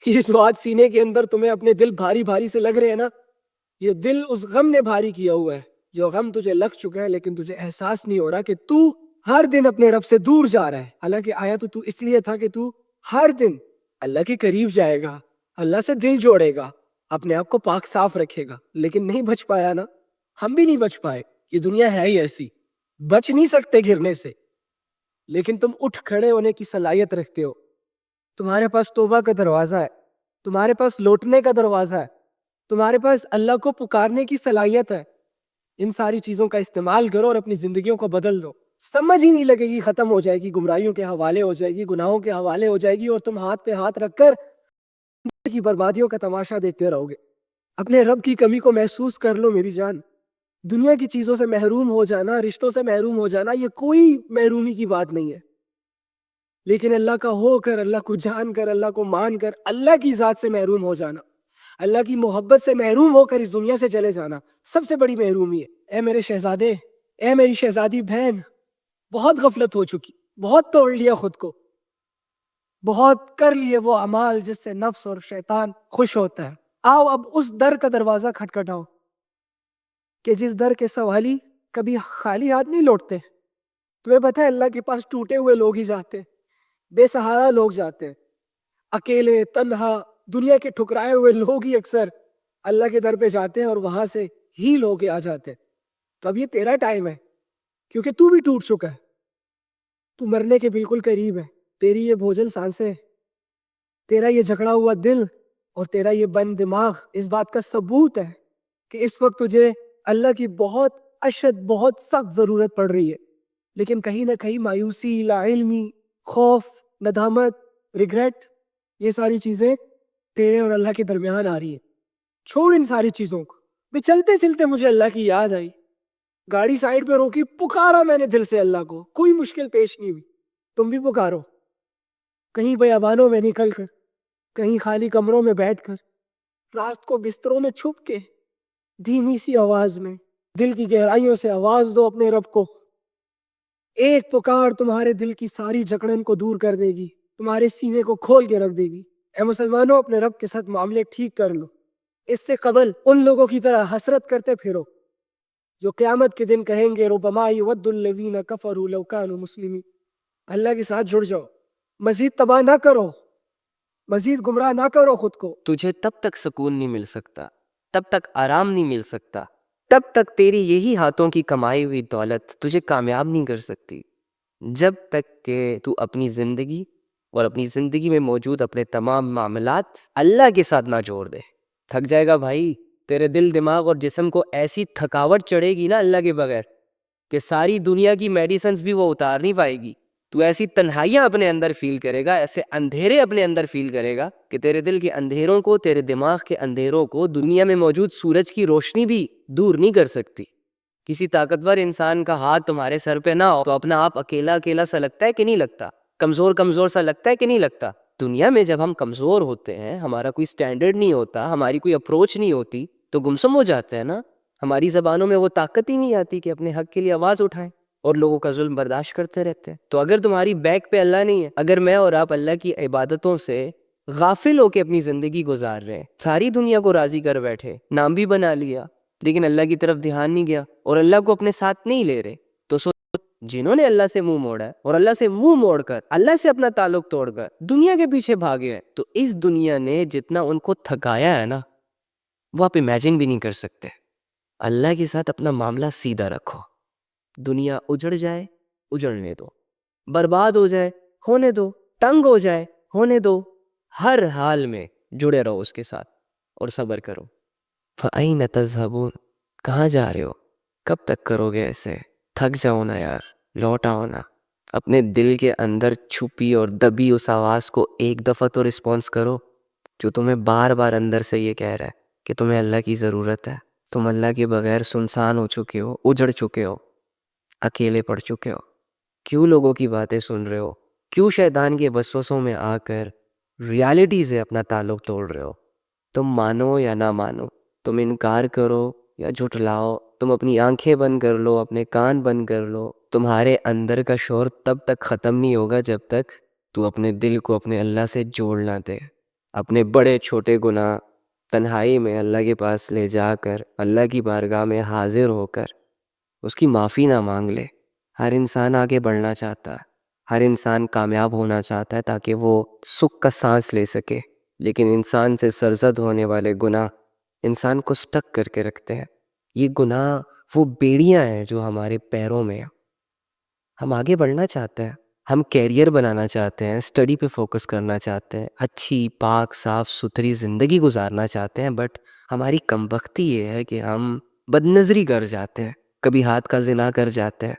یہ جو آج سینے کے اندر تمہیں اپنے دل بھاری بھاری سے لگ رہے ہیں نا، یہ دل اس غم نے بھاری کیا ہوا ہے، جو غم تجھے لگ چکا ہے لیکن تجھے احساس نہیں ہو رہا کہ تو ہر دن اپنے رب سے دور جا رہا ہے۔ حالانکہ آیا تو اس لیے تھا کہ تو ہر دن اللہ کے قریب جائے گا، اللہ سے دل جوڑے گا، اپنے آپ کو پاک صاف رکھے گا، لیکن نہیں بچ پایا نا، ہم بھی نہیں بچ پائے۔ یہ دنیا ہے ہی ایسی، بچ نہیں سکتے گرنے سے، لیکن تم اٹھ کھڑے ہونے کی صلاحیت رکھتے ہو۔ تمہارے پاس توبہ کا دروازہ ہے، تمہارے پاس لوٹنے کا دروازہ ہے، تمہارے پاس اللہ کو پکارنے کی صلاحیت ہے۔ ان ساری چیزوں کا استعمال کرو اور اپنی زندگیوں کو بدل دو۔ سمجھ ہی نہیں لگے گی، ختم ہو جائے گی، گمراہیوں کے حوالے ہو جائے گی، گناہوں کے حوالے ہو جائے گی، اور تم ہاتھ پہ ہاتھ رکھ کر کی بربادیوں کا تماشا دیکھتے رہو گے۔ اپنے رب کی کمی کو محسوس کر لو میری جان۔ دنیا کی چیزوں سے محروم ہو جانا، رشتوں سے محروم ہو جانا، یہ کوئی محرومی کی بات نہیں ہے، لیکن اللہ کا ہو کر، اللہ کو جان کر، اللہ کو مان کر اللہ کی ذات سے محروم ہو جانا، اللہ کی محبت سے محروم ہو کر اس دنیا سے چلے جانا، سب سے بڑی محرومی ہے۔ اے میرے شہزادے، اے میری شہزادی بہن، بہت غفلت ہو چکی، بہت توڑ لیا خود کو، بہت کر لیے وہ اعمال جس سے نفس اور شیطان خوش ہوتا ہے۔ آؤ اب اس در کا دروازہ کھٹکھٹاؤ کہ جس در کے سوالی کبھی خالی ہاتھ نہیں لوٹتے۔ تمہیں پتہ ہے اللہ کے پاس ٹوٹے ہوئے لوگ ہی جاتے ہیں، بے سہارا لوگ جاتے ہیں، اکیلے تنہا دنیا کے ٹھکرائے ہوئے لوگ ہی اکثر اللہ کے در پہ جاتے ہیں اور وہاں سے ہی لوگ آ جاتے ہیں۔ تو اب یہ تیرا ٹائم ہے، کیونکہ تو بھی ٹوٹ چکا ہے، تو مرنے کے بالکل قریب ہے۔ تیری یہ بھوجن سانسیں، تیرا یہ جھگڑا ہوا دل اور تیرا یہ بند دماغ اس بات کا ثبوت ہے کہ اس وقت تجھے اللہ کی بہت اشد، بہت سخت ضرورت پڑ رہی ہے، لیکن کہیں نہ کہیں مایوسی، لا علمی، خوف، ندامت، ریگریٹ، یہ ساری چیزیں تیرے اور اللہ کے درمیان آ رہی ہیں۔ چھوڑ ان ساری چیزوں کو۔ بھی چلتے چلتے مجھے اللہ کی یاد آئی، گاڑی سائیڈ پہ روکی، پکارا میں نے دل سے اللہ کو، کوئی مشکل پیش نہیں ہوئی۔ تم بھی پکارو، کہیں بیابانوں میں نکل کر، کہیں خالی کمروں میں بیٹھ کر، رات کو بستروں میں چھپ کے، دھیمی سی آواز میں دل کی گہرائیوں سے آواز دو اپنے رب کو۔ ایک پکار تمہارے دل کی ساری جکڑن کو دور کر دے گی، تمہارے سینے کو کھول کے رکھ دے گی۔ اے مسلمانوں، اپنے رب کے ساتھ معاملے ٹھیک کر لو۔ اس سے قبل ان لوگوں کی طرح حسرت کرتے پھرو جو قیامت کے دن کہیں گے ربما یود الذین کفروا لو کانوا مسلمین۔ اللہ کے ساتھ جڑ جاؤ، مزید تباہ نہ کرو، مزید گمراہ نہ کرو خود کو۔ تجھے تب تک سکون نہیں مل سکتا، تب تک آرام نہیں مل سکتا، تب تک تیری یہی ہاتھوں کی کمائی ہوئی دولت تجھے کامیاب نہیں کر سکتی، جب تک کہ تو اپنی زندگی اور اپنی زندگی میں موجود اپنے تمام معاملات اللہ کے ساتھ نہ جوڑ دے۔ تھک جائے گا بھائی، تیرے دل، دماغ اور جسم کو ایسی تھکاوٹ چڑھے گی نا اللہ کے بغیر کہ ساری دنیا کی میڈیسنز بھی وہ اتار نہیں پائے گی۔ تو ایسی تنہائیاں اپنے اندر فیل کرے گا، ایسے اندھیرے اپنے اندر فیل کرے گا کہ تیرے دل کے اندھیروں کو، تیرے دماغ کے اندھیروں کو دنیا میں موجود سورج کی روشنی بھی دور نہیں کر سکتی۔ کسی طاقتور انسان کا ہاتھ تمہارے سر پہ نہ ہو تو اپنا آپ اکیلا اکیلا سا لگتا ہے کہ نہیں لگتا؟ کمزور کمزور سا لگتا ہے کہ نہیں لگتا؟ دنیا میں جب ہم کمزور ہوتے ہیں، ہمارا کوئی سٹینڈرڈ نہیں ہوتا، ہماری کوئی اپروچ نہیں ہوتی، تو گمسم ہو جاتا ہے نا۔ ہماری زبانوں میں وہ طاقت ہی نہیں آتی کہ اپنے حق کے لیے آواز اٹھائیں، اور لوگوں کا ظلم برداشت کرتے رہتے ہیں۔ تو اگر تمہاری بیک پہ اللہ نہیں ہے، اگر میں اور آپ اللہ کی عبادتوں سے غافل ہو کے اپنی زندگی گزار رہے ہیں، ساری دنیا کو راضی کر بیٹھے، نام بھی بنا لیا، لیکن اللہ کی طرف دھیان نہیں گیا اور اللہ کو اپنے ساتھ نہیں لے رہے، تو جنہوں نے اللہ سے منہ موڑا ہے اور اللہ سے منہ موڑ کر، اللہ سے اپنا تعلق توڑ کر دنیا کے پیچھے بھاگے ہیں، تو اس دنیا نے جتنا ان کو تھکایا ہے نا، وہ آپ امیجن بھی نہیں کر سکتے۔ اللہ کے ساتھ اپنا معاملہ سیدھا رکھو، دنیا اجڑ جائے اجڑنے دو، برباد ہو جائے ہونے دو، تنگ ہو جائے ہونے دو، ہر حال میں جڑے رہو اس کے ساتھ اور صبر کرو۔ فَأَيْنَ تَذْهَبُونَ، کہاں جا رہے ہو؟ کب تک کرو گے ایسے؟ تھک جاؤ نا یار، لوٹ آؤ نا۔ اپنے دل کے اندر چھپی اور دبی اس آواز کو ایک دفعہ تو رسپانس کرو جو تمہیں بار بار اندر سے یہ کہہ رہا ہے کہ تمہیں اللہ کی ضرورت ہے۔ تم اللہ کے بغیر سنسان ہو چکے ہو، اجڑ چکے ہو، اکیلے پڑ چکے ہو۔ کیوں لوگوں کی باتیں سن رہے ہو؟ کیوں شیطان کے وسوسوں میں آ کر ریالٹی سے اپنا تعلق توڑ رہے ہو؟ تم مانو یا نہ مانو، تم انکار کرو یا جھٹلاؤ، تم اپنی آنکھیں بند کر لو، اپنے کان بند کر لو، تمہارے اندر کا شور تب تک ختم نہیں ہوگا جب تک تو اپنے دل کو اپنے اللہ سے جوڑ نہ دے۔ اپنے بڑے چھوٹے گناہ تنہائی میں اللہ کے پاس لے جا کر اللہ کی بارگاہ میں حاضر ہو کر اس کی معافی نہ مانگ لے۔ ہر انسان آگے بڑھنا چاہتا ہے، ہر انسان کامیاب ہونا چاہتا ہے تاکہ وہ سکھ کا سانس لے سکے، لیکن انسان سے سرزد ہونے والے گناہ انسان کو سٹک کر کے رکھتے ہیں۔ یہ گناہ وہ بیڑیاں ہیں جو ہمارے پیروں میں ہیں۔ ہم آگے بڑھنا چاہتے ہیں، ہم کیریئر بنانا چاہتے ہیں، اسٹڈی پہ فوکس کرنا چاہتے ہیں، اچھی پاک صاف ستھری زندگی گزارنا چاہتے ہیں، بٹ ہماری کمبختی یہ ہے کہ ہم بد نظری کر جاتے ہیں، کبھی ہاتھ کا زنا کر جاتے ہیں،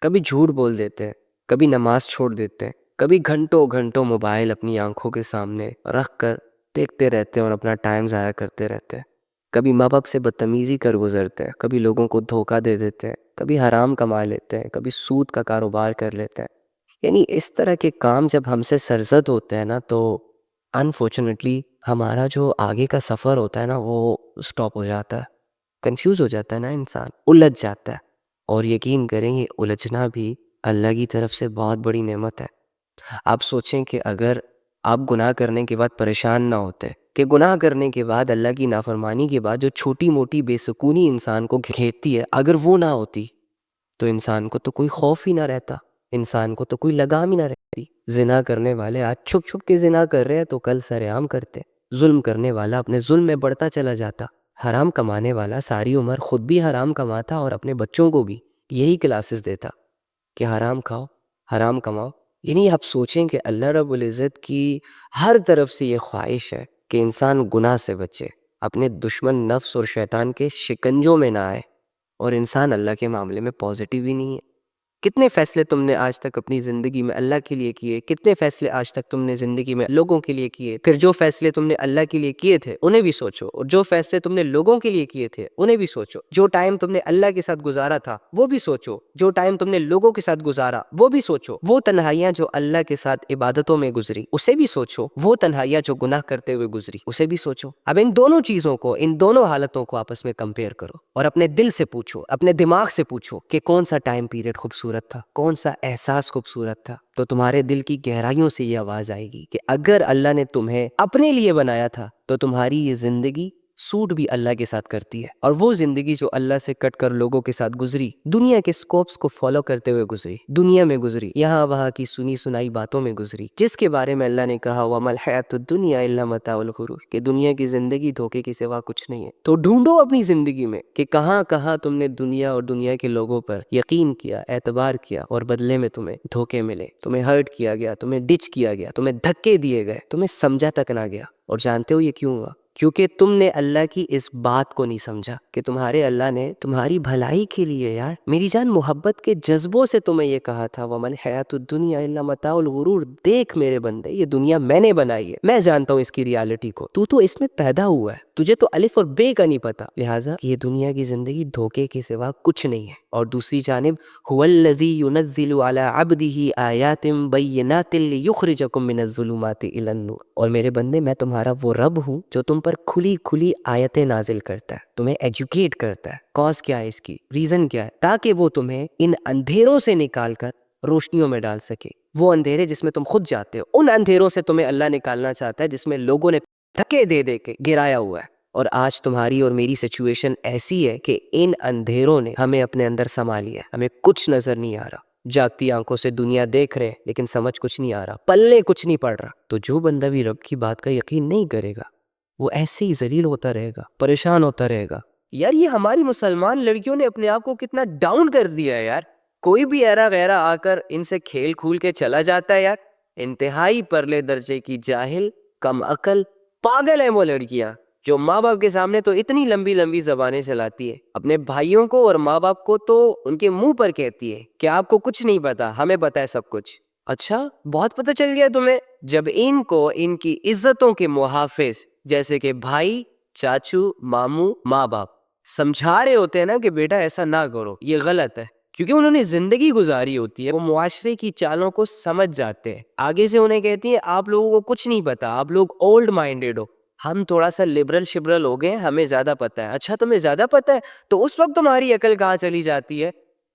کبھی جھوٹ بول دیتے ہیں، کبھی نماز چھوڑ دیتے ہیں، کبھی گھنٹوں گھنٹوں موبائل اپنی آنکھوں کے سامنے رکھ کر دیکھتے رہتے ہیں اور اپنا ٹائم ضائع کرتے رہتے ہیں، کبھی ماں باپ سے بدتمیزی کر گزرتے ہیں، کبھی لوگوں کو دھوکہ دے دیتے ہیں، کبھی حرام کما لیتے ہیں، کبھی سود کا کاروبار کر لیتے ہیں۔ یعنی اس طرح کے کام جب ہم سے سرزد ہوتے ہیں نا تو انفارچونیٹلی ہمارا جو آگے کا سفر ہوتا ہے نا وہ سٹاپ ہو جاتا ہے، کنفیوز ہو جاتا ہے نا، انسان الجھ جاتا ہے۔ اور یقین کریں یہ الجھنا بھی اللہ کی طرف سے بہت بڑی نعمت ہے۔ آپ سوچیں کہ اگر آپ گناہ کرنے کے بعد پریشان نہ ہوتے، کہ گناہ کرنے کے بعد اللہ کی نافرمانی کے بعد جو چھوٹی موٹی بے سکونی انسان کو گھیرتی ہے اگر وہ نہ ہوتی تو انسان کو تو کوئی خوف ہی نہ رہتا، انسان کو تو کوئی لگام ہی نہ رہتی۔ زنا کرنے والے آج چھپ چھپ کے زنا کر رہے ہیں تو کل سر عام کرتے، ظلم کرنے والا اپنے ظلم میں بڑھتا چلا جاتا، حرام کمانے والا ساری عمر خود بھی حرام کماتا اور اپنے بچوں کو بھی یہی کلاسز دیتا کہ حرام کھاؤ حرام کماؤ۔ یعنی آپ سوچیں کہ اللہ رب العزت کی ہر طرف سے یہ خواہش ہے کہ انسان گناہ سے بچے، اپنے دشمن نفس اور شیطان کے شکنجوں میں نہ آئے، اور انسان اللہ کے معاملے میں پازیٹیو ہی نہیں ہے۔ کتنے فیصلے تم نے آج تک اپنی زندگی میں اللہ کے لیے کیے، کتنے فیصلے آج تک تم نے زندگی میں لوگوں کے لیے کیے، پھر جو فیصلے تم نے اللہ کے لیے کیے تھے انہیں بھی سوچو، اور جو فیصلے تم نے لوگوں کے لیے کیے تھے انہیں بھی سوچو، جو ٹائم تم نے اللہ کے ساتھ گزارا تھا وہ بھی سوچو، جو ٹائم تم نے لوگوں کے ساتھ گزارا وہ بھی سوچو، وہ تنہائیاں جو اللہ کے ساتھ عبادتوں میں گزری اسے بھی سوچو، وہ تنہائیاں جو گناہ کرتے ہوئے گزری اسے بھی سوچو۔ اب ان دونوں چیزوں کو، ان دونوں حالتوں کو آپس میں کمپیئر کرو اور اپنے دل سے پوچھو، اپنے دماغ سے پوچھو کہ کون سا ٹائم پیریڈ خوبصورت تھا، کون سا احساس خوبصورت تھا، تو تمہارے دل کی گہرائیوں سے یہ آواز آئے گی کہ اگر اللہ نے تمہیں اپنے لیے بنایا تھا تو تمہاری یہ زندگی سوٹ بھی اللہ کے ساتھ کرتی ہے، اور وہ زندگی جو اللہ سے کٹ کر لوگوں کے ساتھ گزری، دنیا کے سکوپس کو فالو کرتے ہوئے گزری، دنیا میں گزری، یہاں وہاں کی سنی سنائی باتوں میں گزری، جس کے بارے میں اللہ نے کہا وَمَا الْحَيَاةُ الدُّنْيَا إِلَّا مَتَاعُ الْغُرُورِ، کہ دنیا کی زندگی دھوکے کے سوا کچھ نہیں ہے۔ تو ڈھونڈو اپنی زندگی میں کہ کہاں کہاں تم نے دنیا اور دنیا کے لوگوں پر یقین کیا، اعتبار کیا، اور بدلے میں تمہیں دھوکے ملے، تمہیں ہرٹ کیا گیا، تمہیں ڈچ کیا گیا، تمہیں دھکے دیے گئے، تمہیں سمجھا تک نہ گیا۔ اور جانتے ہو یہ کیوں ہوا؟ کیونکہ تم نے اللہ کی اس بات کو نہیں سمجھا کہ تمہارے اللہ نے تمہاری بھلائی کے لیے، یار میری جان، محبت کے جذبوں سے تمہیں یہ کہا تھا وَمَا الْحَيَاةُ الدُّنْيَا إِلَّا مَتَاعُ الْغُرُورِ، دیکھ میرے بندے یہ دنیا میں نے بنائی ہے، میں جانتا ہوں اس کی ریالٹی کو، تو اس میں پیدا ہوا ہے، تجھے تو الف اور بے کا نہیں پتا، لہٰذا یہ دنیا کی زندگی دھوکے کے سوا کچھ نہیں ہے۔ اور دوسری جانب هُوَ الَّذِي يُنَزِّلُ عَلَىٰ عَبْدِهِ آيَاتٍ بَيِّنَاتٍ لِيُخْرِجَكُم مِّنَ الظُّلُمَاتِ إِلَى النُّورِ، اور میرے بندے میں تمہارا وہ رب ہوں جو تم پر کھلی کھلی آیتیں نازل کرتا ہے، تمہیں ایجوکیٹ کرتا ہے۔ کاز کیا ہے اس کی، ریزن کیا ہے؟ تاکہ وہ تمہیں ان اندھیروں سے نکال کر روشنیوں میں ڈال سکے، وہ اندھیرے جس میں تم خود جاتے ہو، ان اندھیروں سے تمہیں اللہ نکالنا چاہتا ہے جس میں لوگوں نے دھکے دے دے کے گرایا ہوا ہے۔ اور آج تمہاری اور میری سچویشن ایسی ہے کہ ان اندھیروں نے ہمیں اپنے اندر سما لیا ہے، ہمیں کچھ نظر نہیں آ رہا، جاگتی آنکھوں سے دنیا دیکھ رہے لیکن سمجھ کچھ نہیں آ رہا، پلے کچھ نہیں پڑ رہا۔ تو جو بندہ بھی رب کی بات کا یقین نہیں کرے گا وہ ایسے ہی ذلیل ہوتا رہے گا، پریشان ہوتا رہے گا۔ یار یہ ہماری مسلمان لڑکیوں نے اپنے آپ کو کتنا ڈاؤن کر دیا ہے یار، کوئی بھی ایرا غیرہ آ کر ان سے کھیل کھول کے چلا جاتا ہے یار۔ انتہائی پرلے درجے کی جاہل، کم عقل، پاگل ہیں وہ لڑکیاں جو ماں باپ کے سامنے تو اتنی لمبی لمبی زبانیں چلاتی ہے، اپنے بھائیوں کو اور ماں باپ کو تو ان کے منہ پر کہتی ہے کہ آپ کو کچھ نہیں پتا، ہمیں پتا ہے سب کچھ۔ اچھا بہت پتہ چل گیا تمہیں؟ جب ان کو ان کی عزتوں کے محافظ جیسے کہ بھائی، چاچو، ماموں، ماں باپ سمجھا رہے ہوتے ہیں نا کہ بیٹا ایسا نہ کرو، یہ غلط ہے، کیونکہ انہوں نے زندگی گزاری ہوتی ہے، وہ معاشرے کی چالوں کو سمجھ جاتے ہیں، آگے سے انہیں کہتی ہیں آپ لوگوں کو کچھ نہیں پتا، آپ لوگ اولڈ مائنڈیڈ ہو، ہم تھوڑا سا لبرل شبرل ہو گئے، ہمیں زیادہ پتہ ہے۔ اچھا تمہیں زیادہ پتہ ہے تو اس وقت تمہاری عقل کہاں چلی جاتی ہے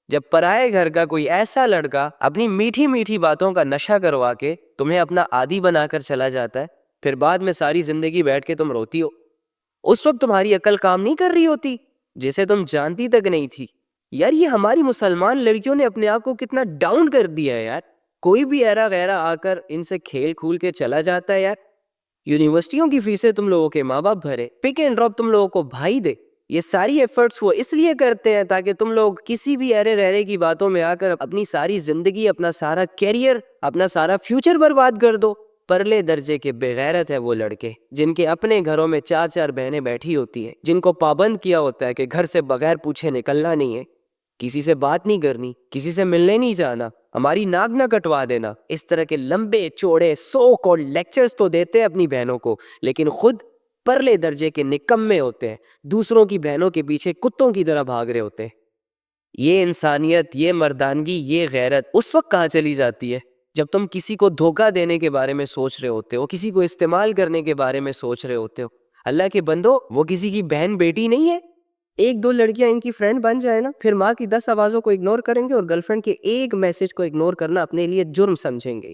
جب پرائے گھر کا کوئی ایسا لڑکا اپنی میٹھی میٹھی باتوں کا نشہ کروا کے تمہیں اپنا عادی بنا کر چلا جاتا ہے، پھر بعد میں ساری زندگی بیٹھ کے تم روتی ہو. اس وقت تمہاری عقل کام نہیں کر رہی ہوتی جسے تم جانتی تک نہیں تھی. یار یہ ہماری مسلمان لڑکیوں نے اپنے آپ کو کتنا ڈاؤن کر دیا ہے یار. کوئی بھی ایرا غیرہ آ کر ان سے کھیل کھول کے چلا جاتا ہے یار. یونیورسٹیوں کی فیسیں تم لوگوں کے ماں باپ بھرے, پک اینڈ ڈراپ تم لوگوں کو بھائی دے. یہ ساری ایفرٹس وہ اس لیے کرتے ہیں تاکہ تم لوگ کسی بھی ایرے رہرے کی باتوں میں آ کر اپنی ساری زندگی, اپنا سارا کیریئر, اپنا سارا فیوچر برباد کر دو. پرلے درجے کے بے غیرت ہے وہ لڑکے جن کے اپنے گھروں میں 4 بہنیں بیٹھی ہوتی ہیں, جن کو پابند کیا ہوتا ہے کہ گھر سے بغیر پوچھے نکلنا نہیں ہے, کسی سے بات نہیں کرنی, کسی سے ملنے نہیں جانا, ہماری ناک نہ کٹوا دینا. اس طرح کے لمبے چوڑے سو کالڈ لیکچرز تو دیتے ہیں اپنی بہنوں کو, لیکن خود پرلے درجے کے نکمے ہوتے ہیں, دوسروں کی بہنوں کے پیچھے کتوں کی طرح بھاگ رہے ہوتے ہیں. یہ انسانیت, یہ مردانگی, یہ غیرت اس وقت کہاں چلی جاتی ہے جب تم کسی کو دھوکہ دینے کے بارے میں سوچ رہے ہوتے ہو, کسی کو استعمال کرنے کے بارے میں سوچ رہے ہوتے ہو. اللہ کے بندو, وہ کسی کی بہن بیٹی نہیں ہے. 1-2 لڑکیاں ان کی فرینڈ بن جائے نا, پھر ماں کی 10 آوازوں کو اگنور کریں گے اور گرل فرینڈ کے ایک میسج کو اگنور کرنا اپنے لیے جرم سمجھیں گے.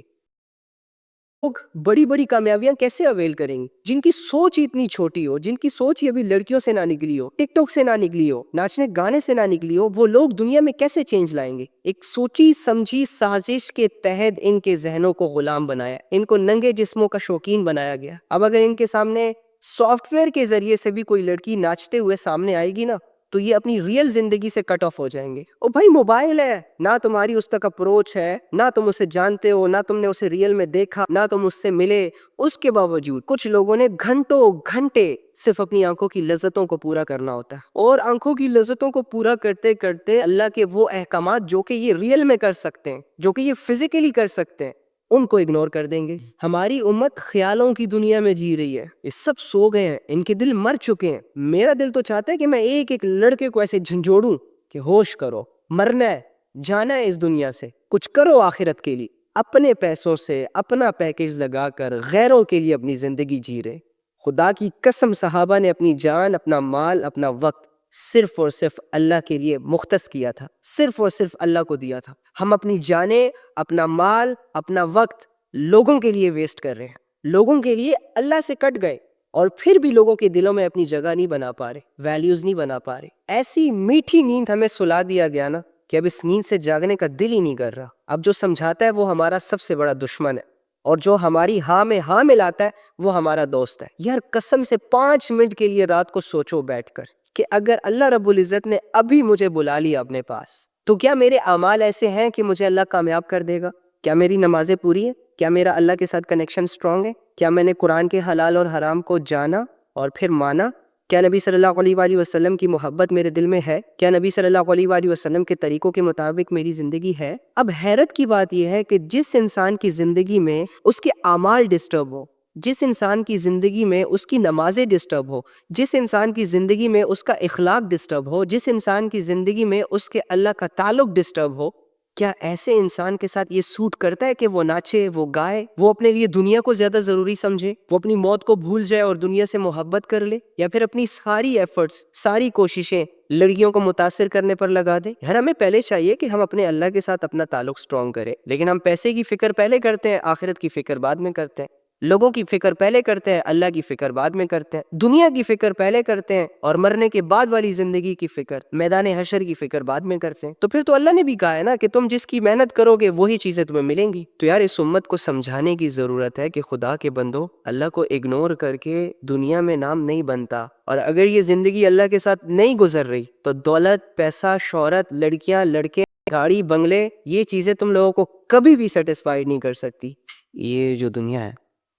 لوگ بڑی بڑی کامیابیاں کیسے اویل کریں گے جن کی سوچ اتنی چھوٹی ہو, جن کی سوچ ہی ابھی لڑکیوں سے نہ نکلی ہو, ٹک ٹاک سے نہ نکلی ہو, ناچنے گانے سے نہ نکلی ہو. وہ لوگ دنیا میں کیسے چینج لائیں گے؟ ایک سوچی سمجھی سازش کے تحت ان کے ذہنوں کو غلام بنایا, ان کو ننگے جسموں کا شوقین بنایا گیا. اب اگر ان کے سامنے سافٹ ویئر کے ذریعے سے بھی کوئی لڑکی ناچتے ہوئے سامنے آئے گی نا, تو یہ اپنی ریئل زندگی سے کٹ آف ہو جائیں گے. او بھائی موبائل ہے, نہ تمہاری اس تک اپروچ ہے, نہ تم اسے جانتے ہو, نہ تم نے اسے ریئل میں دیکھا, نہ تم اس سے ملے. اس کے باوجود کچھ لوگوں نے گھنٹوں گھنٹے صرف اپنی آنکھوں کی لذتوں کو پورا کرنا ہوتا ہے, اور آنکھوں کی لذتوں کو پورا کرتے کرتے اللہ کے وہ احکامات جو کہ یہ ریئل میں کر سکتے ہیں, جو کہ یہ فزیکلی کر سکتے ہیں, ان کو اگنور کر دیں گے. ہماری امت خیالوں کی دنیا میں جی رہی ہے. یہ سب سو گئے ہیں, ان کے دل مر چکے ہیں. میرا دل تو چاہتا ہے کہ میں ایک ایک لڑکے کو ایسے جھنجھوڑوں کہ ہوش کرو, مرنا ہے, جانا ہے اس دنیا سے, کچھ کرو آخرت کے لیے. اپنے پیسوں سے اپنا پیکیج لگا کر غیروں کے لیے اپنی زندگی جی رہے. خدا کی قسم صحابہ نے اپنی جان, اپنا مال, اپنا وقت صرف اور صرف اللہ کے لیے مختص کیا تھا, صرف اور صرف اللہ کو دیا تھا. ہم اپنی جانیں, اپنا مال, اپنا وقت لوگوں کے لیے ویسٹ کر رہے ہیں, لوگوں کے لیے اللہ سے کٹ گئے, اور پھر بھی لوگوں کے دلوں میں اپنی جگہ نہیں بنا پا رہے, ویلیوز نہیں بنا پا رہے. ایسی میٹھی نیند ہمیں سلا دیا گیا نا کہ اب اس نیند سے جاگنے کا دل ہی نہیں کر رہا. اب جو سمجھاتا ہے وہ ہمارا سب سے بڑا دشمن ہے, اور جو ہماری ہاں میں ہاں ملاتا ہے وہ ہمارا دوست ہے. یار قسم سے 5 منٹ کے لیے رات کو سوچو بیٹھ کر کہ اگر اللہ رب العزت نے ابھی مجھے بلا لیا اپنے پاس, تو کیا میرے اعمال ایسے ہیں کہ مجھے اللہ کامیاب کر دے گا؟ کیا میری نمازیں پوری ہیں؟ کیا میرا اللہ کے ساتھ کنیکشن سٹرونگ ہے؟ کیا میں نے قرآن کے حلال اور حرام کو جانا اور پھر مانا؟ کیا نبی صلی اللہ علیہ وآلہ وسلم کی محبت میرے دل میں ہے؟ کیا نبی صلی اللہ علیہ وآلہ وسلم کے طریقوں کے مطابق میری زندگی ہے؟ اب حیرت کی بات یہ ہے کہ جس انسان کی زندگی میں اس کے اعمال ڈسٹرب ہو, جس انسان کی زندگی میں اس کی نمازیں ڈسٹرب ہو, جس انسان کی زندگی میں اس کا اخلاق ڈسٹرب ہو, جس انسان کی زندگی میں اس کے اللہ کا تعلق ڈسٹرب ہو, کیا ایسے انسان کے ساتھ یہ سوٹ کرتا ہے کہ وہ ناچے, وہ گائے, وہ اپنے لیے دنیا کو زیادہ ضروری سمجھے, وہ اپنی موت کو بھول جائے اور دنیا سے محبت کر لے, یا پھر اپنی ساری ایفرٹس, ساری کوششیں لڑکیوں کو متاثر کرنے پر لگا دے؟ یار ہمیں پہلے چاہیے کہ ہم اپنے اللہ کے ساتھ اپنا تعلق سٹرونگ کریں, لیکن ہم پیسے کی فکر پہلے کرتے ہیں, آخرت کی فکر بعد میں کرتے ہیں. لوگوں کی فکر پہلے کرتے ہیں, اللہ کی فکر بعد میں کرتے ہیں. دنیا کی فکر پہلے کرتے ہیں اور مرنے کے بعد والی زندگی کی فکر, میدان حشر کی فکر بعد میں کرتے ہیں. تو پھر تو اللہ نے بھی کہا ہے نا کہ تم جس کی محنت کرو گے وہی چیزیں تمہیں ملیں گی. تو یار اس امت کو سمجھانے کی ضرورت ہے کہ خدا کے بندو, اللہ کو اگنور کر کے دنیا میں نام نہیں بنتا, اور اگر یہ زندگی اللہ کے ساتھ نہیں گزر رہی تو دولت, پیسہ, شہرت, لڑکیاں, لڑکے, گاڑی, بنگلے, یہ چیزیں تم لوگوں کو کبھی بھی سیٹسفائیڈ نہیں کر سکتی. یہ جو دنیا ہے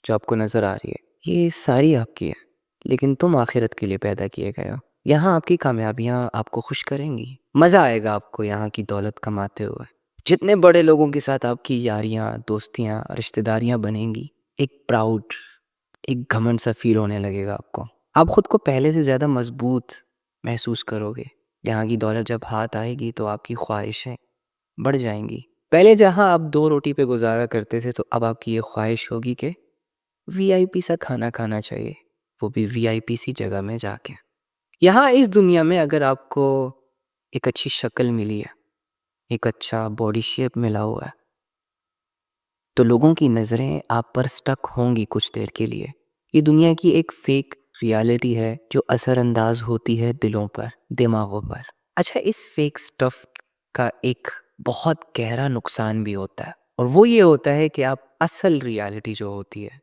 جو آپ کو نظر آ رہی ہے, یہ ساری آپ کی ہے, لیکن تم آخرت کے لیے پیدا کیے گئے ہو. یہاں آپ کی کامیابیاں آپ کو خوش کریں گی, مزہ آئے گا آپ کو یہاں کی دولت کماتے ہوئے. جتنے بڑے لوگوں کے ساتھ آپ کی یاریاں, دوستیاں, رشتہ داریاں بنیں گی, ایک پراؤڈ, ایک گھمنڈ سا فیل ہونے لگے گا آپ کو. آپ خود کو پہلے سے زیادہ مضبوط محسوس کرو گے. یہاں کی دولت جب ہاتھ آئے گی تو آپ کی خواہشیں بڑھ جائیں گی. پہلے جہاں آپ 2 روٹی پہ گزارا کرتے تھے, تو اب آپ کی یہ خواہش ہوگی کہ وی آئی پی سا کھانا کھانا چاہیے, وہ بھی وی آئی پی سی جگہ میں جا کے. یہاں اس دنیا میں اگر آپ کو ایک اچھی شکل ملی ہے, ایک اچھا باڈی شیپ ملا ہوا ہے, تو لوگوں کی نظریں آپ پر سٹک ہوں گی کچھ دیر کے لیے, یہ دنیا کی ایک فیک ریالٹی ہے جو اثر انداز ہوتی ہے دلوں پر، دماغوں پر۔ اچھا، اس فیک سٹف کا ایک بہت گہرا نقصان بھی ہوتا ہے، اور وہ یہ ہوتا ہے کہ آپ اصل ریالٹی جو ہوتی ہے،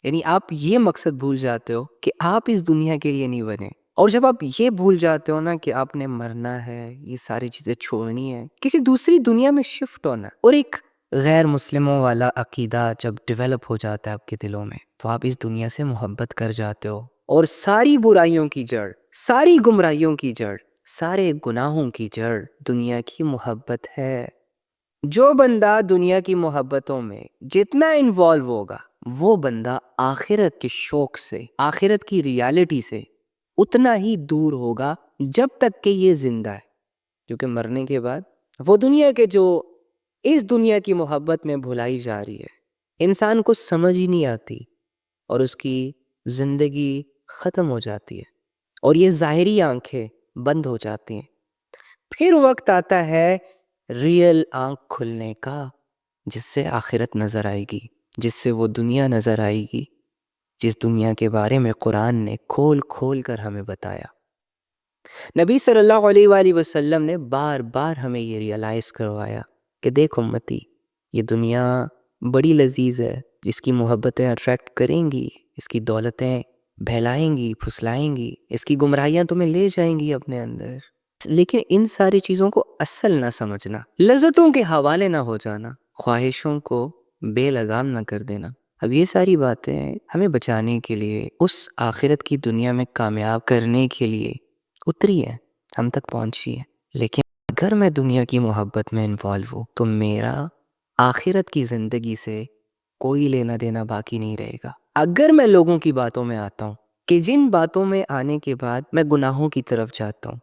یعنی آپ یہ مقصد بھول جاتے ہو کہ آپ اس دنیا کے لیے نہیں بنے، اور جب آپ یہ بھول جاتے ہو نا کہ آپ نے مرنا ہے، یہ ساری چیزیں چھوڑنی ہے، کسی دوسری دنیا میں شفٹ ہونا، اور ایک غیر مسلموں والا عقیدہ جب ڈیولپ ہو جاتا ہے آپ کے دلوں میں، تو آپ اس دنیا سے محبت کر جاتے ہو، اور ساری برائیوں کی جڑ، ساری گمراہیوں کی جڑ، سارے گناہوں کی جڑ دنیا کی محبت ہے۔ جو بندہ دنیا کی محبتوں میں جتنا انوالو ہوگا، وہ بندہ آخرت کے شوق سے، آخرت کی ریالٹی سے اتنا ہی دور ہوگا جب تک کہ یہ زندہ ہے، کیونکہ مرنے کے بعد وہ دنیا کے جو اس دنیا کی محبت میں بھلائی جا رہی ہے، انسان کو سمجھ ہی نہیں آتی، اور اس کی زندگی ختم ہو جاتی ہے، اور یہ ظاہری آنکھیں بند ہو جاتی ہیں۔ پھر وقت آتا ہے ریئل آنکھ کھلنے کا، جس سے آخرت نظر آئے گی، جس سے وہ دنیا نظر آئے گی جس دنیا کے بارے میں قرآن نے کھول کھول کر ہمیں بتایا۔ نبی صلی اللہ علیہ وآلہ وسلم نے بار بار ہمیں یہ ریئلائز کروایا کہ دیکھ امتی، یہ دنیا بڑی لذیذ ہے، جس کی محبتیں اٹریکٹ کریں گی، اس کی دولتیں بہلائیں گی، پھسلائیں گی، اس کی گمراہیاں تمہیں لے جائیں گی اپنے اندر، لیکن ان ساری چیزوں کو اصل نہ سمجھنا، لذتوں کے حوالے نہ ہو جانا، خواہشوں کو بے لگام نہ کر دینا۔ اب یہ ساری باتیں ہمیں بچانے کے لیے، اس آخرت کی دنیا میں کامیاب کرنے کے لیے اتری ہے، ہم تک پہنچی ہے۔ لیکن اگر میں دنیا کی محبت میں انوالو ہوں تو میرا آخرت کی زندگی سے کوئی لینا دینا باقی نہیں رہے گا۔ اگر میں لوگوں کی باتوں میں آتا ہوں کہ جن باتوں میں آنے کے بعد میں گناہوں کی طرف جاتا ہوں،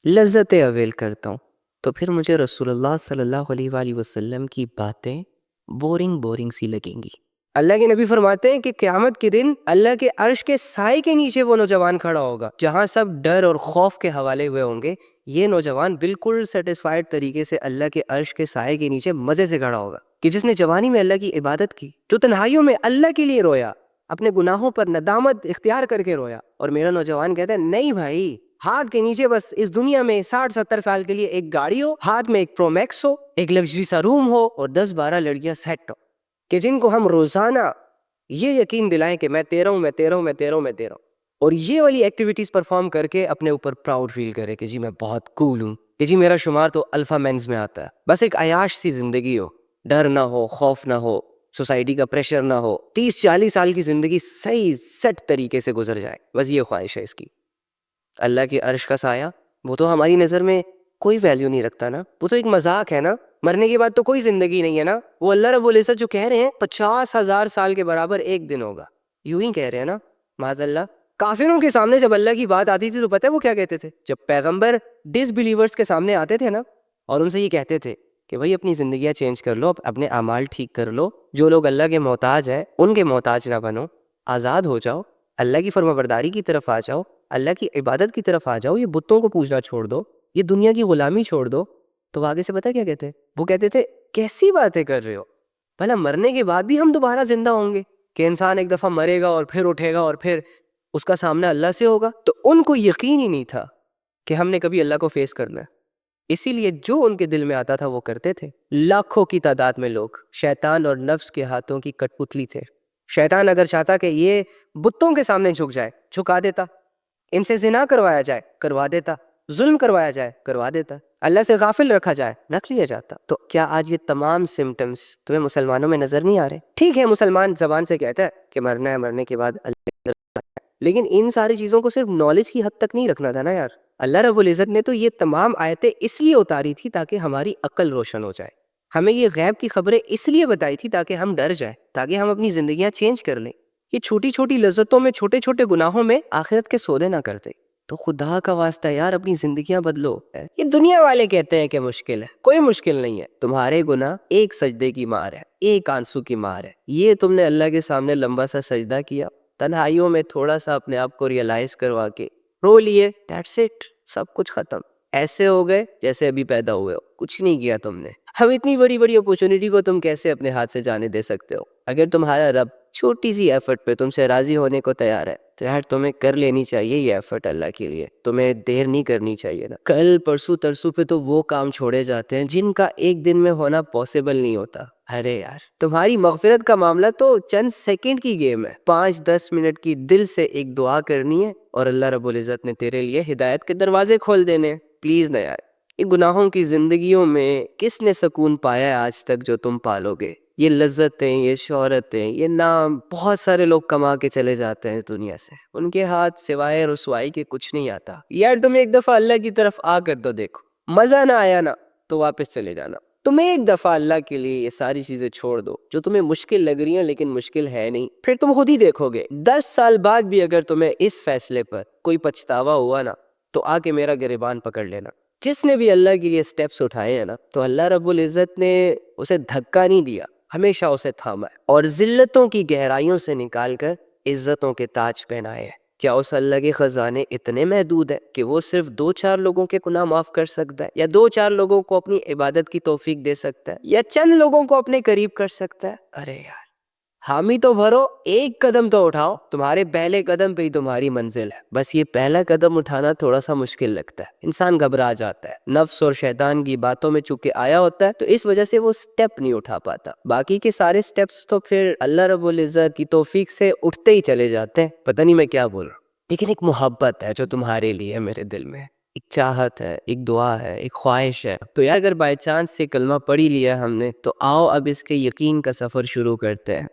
لذتیں اویل کرتا ہوں، تو پھر مجھے رسول اللہ صلی اللہ علیہ وآلہ وسلم کی باتیں بورنگ سی لگیں گی۔ اللہ کے نبی فرماتے ہیں کہ قیامت کے دن اللہ کے عرش کے سائے کے نیچے وہ نوجوان کھڑا ہوگا جہاں سب ڈر اور خوف کے حوالے ہوئے ہوں گے، یہ نوجوان بالکل سیٹسفائیڈ طریقے سے اللہ کے عرش کے سائے کے نیچے مزے سے کھڑا ہوگا، کہ جس نے جوانی میں اللہ کی عبادت کی، جو تنہائیوں میں اللہ کے لیے رویا، اپنے گناہوں پر ندامت اختیار کر کے رویا۔ اور میرا نوجوان کہتا ہے نہیں بھائی، ہاتھ کے نیچے بس اس دنیا میں 60-70 سال کے لیے ایک گاڑی ہو، ہاتھ میں ایک پرو میکس ہو، ایک لگژری سا روم ہو، اور 10-12 لڑکیاں سیٹ ہو، کہ جن کو ہم روزانہ یہ یقین دلائیں کہ میں تیرا ہوں، میں تیرا ہوں، میں تیرا ہوں، میں تیرا ہوں، اور یہ والی ایکٹیویٹیز پرفارم کر کے اپنے اوپر پراؤڈ فیل کرے کہ جی میں بہت کول ہوں، کہ جی میرا شمار تو الفا مینز میں آتا ہے۔ بس ایک عیاش سی زندگی ہو، ڈر نہ ہو، خوف نہ ہو، سوسائٹی کا پریشر نہ ہو، 30-40 سال کی زندگی صحیح سیٹ طریقے سے گزر جائے، بس یہ خواہش ہے اس کی۔ اللہ کے عرش کا سایہ وہ تو ہماری نظر میں کوئی ویلیو نہیں رکھتا نا، وہ تو ایک مذاق ہے نا، مرنے کے بعد تو کوئی زندگی نہیں ہے نا۔ وہ اللہ رب العزت جو کہہ رہے ہیں 50,000 سال کے برابر ایک دن ہوگا، یوں ہی کہہ رہے ہیں نا، معاذ اللہ۔ کافروں کے سامنے جب اللہ کی بات آتی تھی تو پتہ ہے وہ کیا کہتے تھے؟ جب پیغمبر ڈس بلیورز کے سامنے آتے تھے نا، اور ان سے یہ کہتے تھے کہ بھائی اپنی زندگیاں چینج کر لو، اپنے اعمال ٹھیک کر لو، جو لوگ اللہ کے محتاج ہیں ان کے محتاج نہ بنو، آزاد ہو جاؤ، اللہ کی فرما برداری کی طرف آ جاؤ، اللہ کی عبادت کی طرف آ جاؤ، یہ بتوں کو پوجنا چھوڑ دو، یہ دنیا کی غلامی چھوڑ دو، تو آگے سے پتہ کیا کہتے ہیں؟ وہ کہتے تھے کیسی باتیں کر رہے ہو، بھلا مرنے کے بعد بھی ہم دوبارہ زندہ ہوں گے، کہ انسان ایک دفعہ مرے گا اور پھر اٹھے گا اور پھر اس کا سامنا اللہ سے ہوگا؟ تو ان کو یقین ہی نہیں تھا کہ ہم نے کبھی اللہ کو فیس کرنا ہے، اسی لیے جو ان کے دل میں آتا تھا وہ کرتے تھے۔ لاکھوں کی تعداد میں لوگ شیطان اور نفس کے ہاتھوں کی کٹ پتلی تھے۔ شیطان اگر چاہتا کہ یہ بتوں کے سامنے جھک جائے، جھکا دیتا، ان سے زنا کروایا جائے، کروا دیتا، ظلم کروایا جائے، کروا دیتا، اللہ سے غافل رکھا جائے، رکھ لیا جاتا۔ تو کیا آج یہ تمام سمٹمز تمہیں مسلمانوں میں نظر نہیں آ رہے؟ ٹھیک ہے مسلمان زبان سے کہتا ہے کہ مرنا ہے، مرنے کے بعد اللہ، لیکن ان ساری چیزوں کو صرف نالج کی حد تک نہیں رکھنا تھا نا یار۔ اللہ رب العزت نے تو یہ تمام آیتیں اس لیے اتاری تھی تاکہ ہماری عقل روشن ہو جائے، ہمیں یہ غیب کی خبریں اس لیے بتائی تھی تاکہ ہم ڈر جائیں، تاکہ ہم اپنی زندگیاں چینج کر لیں، یہ چھوٹی چھوٹی لذتوں میں، چھوٹے چھوٹے گناہوں میں آخرت کے سودے نہ کرتے۔ تو خدا کا واسطہ یار اپنی زندگیاں بدلو۔ یہ دنیا والے کہتے ہیں کہ مشکل ہے، کوئی مشکل نہیں ہے، تمہارے گناہ ایک سجدے کی مار ہے، ایک آنسو کی مار ہے، یہ تم نے اللہ کے سامنے لمبا سا سجدہ کیا، تنہائیوں میں تھوڑا سا اپنے آپ کو ریئلائز کروا کے رو لیے، دیٹس اٹ، سب کچھ ختم، ایسے ہو گئے جیسے ابھی پیدا ہوئے ہو، کچھ نہیں کیا تم نے۔ اب اتنی بڑی بڑی اپورچونٹی کو تم کیسے اپنے ہاتھ سے جانے دے سکتے ہو؟ اگر تمہارا رب چھوٹی سی ایفرٹ پہ تم سے راضی ہونے کو تیار ہے، تو یار تمہیں کر لینی چاہیے یہ ایفرٹ اللہ کے لیے، تمہیں دیر نہیں کرنی چاہیے نا۔ کل پرسوں ترسوں پہ تو وہ کام چھوڑے جاتے ہیں جن کا ایک دن میں ہونا پاسبل نہیں ہوتا۔ ارے یار تمہاری مغفرت کا معاملہ تو چند سیکنڈ کی گیم ہے، 5-10 منٹ کی دل سے ایک دعا کرنی ہے اور اللہ رب العزت نے تیرے لیے ہدایت کے دروازے کھول دینے ہیں۔ پلیز نا یار، یہ گناہوں کی زندگیوں میں کس نے سکون پایا ہے آج تک جو تم پالو گے؟ یہ لذتیں، یہ شہرتیں، یہ نام، بہت سارے لوگ کما کے چلے جاتے ہیں دنیا سے، ان کے ہاتھ سوائے رسوائی کے کچھ نہیں آتا۔ یار تم ایک دفعہ اللہ کی طرف آ کر تو دیکھو، مزہ نہ آیا نا تو واپس چلے جانا۔ تمہیں ایک دفعہ اللہ کے لیے یہ ساری چیزیں چھوڑ دو جو تمہیں مشکل لگ رہی ہیں لیکن مشکل ہے نہیں، پھر تم خود ہی دیکھو گے 10 سال بعد بھی اگر تمہیں اس فیصلے پر کوئی پچھتاوا ہوا نا تو آ کے میرا گریبان پکڑ لینا۔ جس نے بھی اللہ کے لیے سٹیپس اٹھائے ہیں نا تو اللہ رب العزت نے اسے دھکا نہیں دیا، ہمیشہ اسے تھاما ہے اور ذلتوں کی گہرائیوں سے نکال کر عزتوں کے تاج پہنائے ہیں۔ کیا اس اللہ کے خزانے اتنے محدود ہیں کہ وہ صرف 2-4 لوگوں کے گناہ معاف کر سکتا ہے، یا 2-4 لوگوں کو اپنی عبادت کی توفیق دے سکتا ہے، یا چند لوگوں کو اپنے قریب کر سکتا ہے؟ ارے یار حامی تو بھرو، ایک قدم تو اٹھاؤ، تمہارے پہلے قدم پہ ہی تمہاری منزل ہے۔ بس یہ پہلا قدم اٹھانا تھوڑا سا مشکل لگتا ہے، انسان گھبرا جاتا ہے، نفس اور شیطان کی باتوں میں چونکہ آیا ہوتا ہے تو اس وجہ سے وہ سٹیپ نہیں اٹھا پاتا۔ باقی کے سارے سٹیپس تو پھر اللہ رب العزت کی توفیق سے اٹھتے ہی چلے جاتے ہیں۔ پتہ نہیں میں کیا بول رہا ہوں، لیکن ایک محبت ہے جو تمہارے لیے میرے دل میں، ایک چاہت ہے، ایک دعا ہے، ایک خواہش ہے۔ تو یار اگر بائی چانس سے کلمہ پڑھ ہی لیا ہم نے تو آؤ اب اس کے یقین کا سفر شروع کرتے ہیں۔